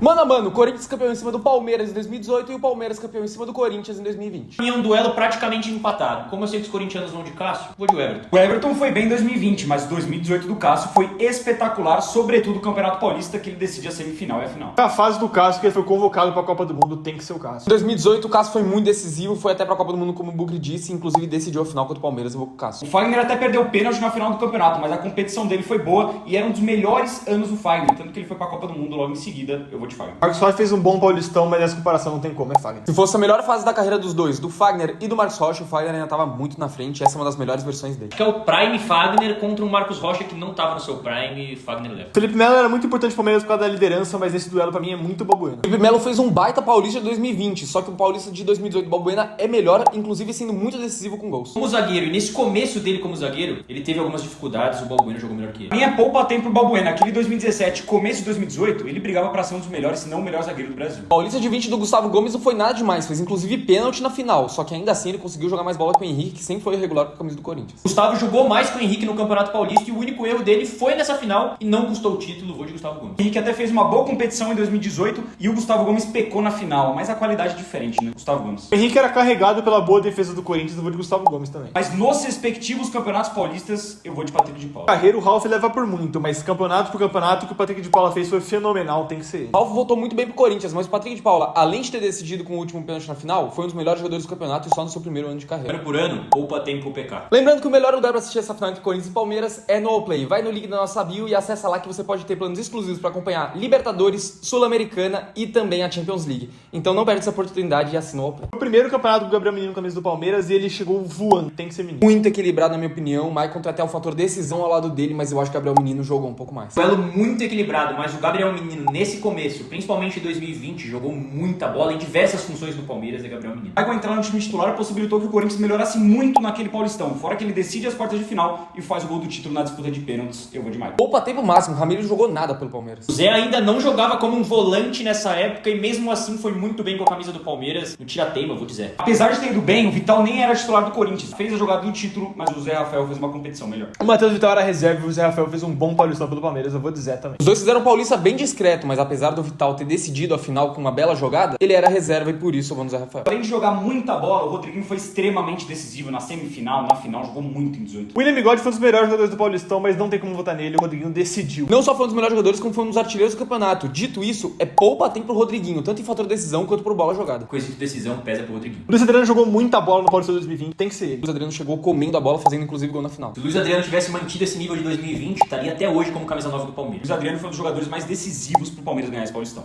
Mano a mano, Corinthians campeão em cima do Palmeiras em 2018 e o Palmeiras campeão em cima do Corinthians em 2020. Pra mim é um duelo praticamente empatado. Como eu sei que os corintianos vão de Cássio, vou de Everton. O Everton foi bem em 2020, mas 2018 do Cássio foi espetacular, sobretudo o Campeonato Paulista, que ele decide a semifinal e a final. A fase do Cássio, que ele foi convocado para a Copa do Mundo, tem que ser o Cássio. Em 2018 o Cássio foi muito decisivo, foi até pra Copa do Mundo, como o Bugre disse, inclusive decidiu a final contra o Palmeiras. Eu vou com o Cássio. O Fagner até perdeu o pênalti na final do campeonato, mas a competição dele foi boa e era um dos melhores anos do Fagner, tanto que ele foi pra Copa do Mundo logo em seguida. Eu vou de Fagner. Marcos Rocha fez um bom Paulistão, mas essa comparação não tem como, é Fagner. Se fosse a melhor fase da carreira dos dois, do Fagner e do Marcos Rocha, o Fagner ainda tava muito na frente, essa é uma das melhores versões dele. Que é o Prime Fagner contra um Marcos Rocha que não tava no seu Prime, Fagner leva. Felipe Melo era muito importante pro Palmeiras por causa da liderança, mas esse duelo pra mim é muito Balbuena. Felipe Melo fez um baita Paulista de 2020, só que o Paulista de 2018 do Balbuena é melhor, inclusive sendo muito decisivo com gols. Como zagueiro, e nesse começo dele como zagueiro, ele teve algumas dificuldades, o Balbuena jogou melhor que ele. Minha poupa tempo pro Balbuena. Aquele 2017, começo de 2018, ele brigava pra ser um dos melhores, se não o melhor zagueiro do Brasil. Paulista de 20 do Gustavo Gomes não foi nada demais, fez inclusive pênalti na final, só que ainda assim ele conseguiu jogar mais bola que o Henrique, que sempre foi irregular com a camisa do Corinthians. Gustavo jogou mais que o Henrique no Campeonato Paulista e o único erro dele foi nessa final e não custou o título, vou de Gustavo Gomes. O Henrique até fez uma boa competição em 2018 e o Gustavo Gomes pecou na final, mas a qualidade é diferente, né? Gustavo Gomes. O Henrique era carregado pela boa defesa do Corinthians, eu vou de Gustavo Gomes também. Mas nos respectivos campeonatos paulistas, eu vou de Patrick de Paula. Carreira o Ralf leva por muito, mas campeonato por campeonato que o Patrick de Paula fez foi fenomenal, tem que ser ele. O Ralf voltou muito bem pro Corinthians, mas o Patrick de Paula, além de ter decidido com o último pênalti na final, foi um dos melhores jogadores do campeonato e só no seu primeiro ano de carreira. Ano por ano, poupa tempo PK. Lembrando que o melhor lugar para assistir essa final entre Corinthians e Palmeiras é no Allplay. Vai no link da nossa bio e acessa lá que você pode ter planos exclusivos para acompanhar Libertadores, Sul-Americana e também a Champions League. Então não perde essa oportunidade e assina o Allplay. O primeiro campeonato do Gabriel Menino com a camisa do Palmeiras e ele chegou voando, tem que ser menino. Muito equilibrado na minha opinião, o Maicon tem até o fator decisão ao lado dele, mas eu acho que o Gabriel Menino jogou um pouco mais. Duelo muito equilibrado, mas o Gabriel Menino nesse começo, principalmente em 2020, jogou muita bola em diversas funções do Palmeiras, é Gabriel Menino. Maicon entrar no time titular possibilitou que o Corinthians melhorasse muito naquele Paulistão, fora que ele decide as quartas de final e faz o gol do título na disputa de pênaltis. Eu vou de Maicon. Poupa tempo máximo, o Ramiro jogou nada pelo Palmeiras. O Zé ainda não jogava como um volante nessa época e mesmo assim foi muito bem com a camisa do Palmeiras. No tira-teima, vou dizer. Apesar de ter ido bem, o Vital nem era titular do Corinthians. Fez a jogada do título, mas o Zé Rafael fez uma competição melhor. O Matheus Vital era reserva e o Zé Rafael fez um bom Paulistão pelo Palmeiras, eu vou dizer também. Os dois fizeram um Paulista bem discreto, mas apesar do Vital ter decidido a final com uma bela jogada, ele era reserva e por isso eu vou no Zé Rafael. Além de jogar muita bola, o Rodriguinho foi extremamente decisivo na semifinal, na final, jogou muito em 18. O William Bigode foi um dos melhores jogadores do Paulistão, mas não tem como votar nele, o Rodriguinho decidiu. Não só foi um dos melhores jogadores, como foi um dos artilheiros do campeonato. Dito isso, é poupa tempo pro Rodriguinho, tanto em fator decisão quanto por bola jogada. Quesito decisão pesa pro Rodriguinho. O Luiz Adriano jogou muita bola no Paulistão 2020, tem que ser ele. O Luiz Adriano chegou comendo a bola, fazendo inclusive gol na final. Se o Luiz Adriano tivesse mantido esse nível de 2020, estaria até hoje como camisa nova do Palmeiras. O Luiz Adriano foi um dos jogadores mais decisivos pro Palmeiras ganhar esse Paulistão.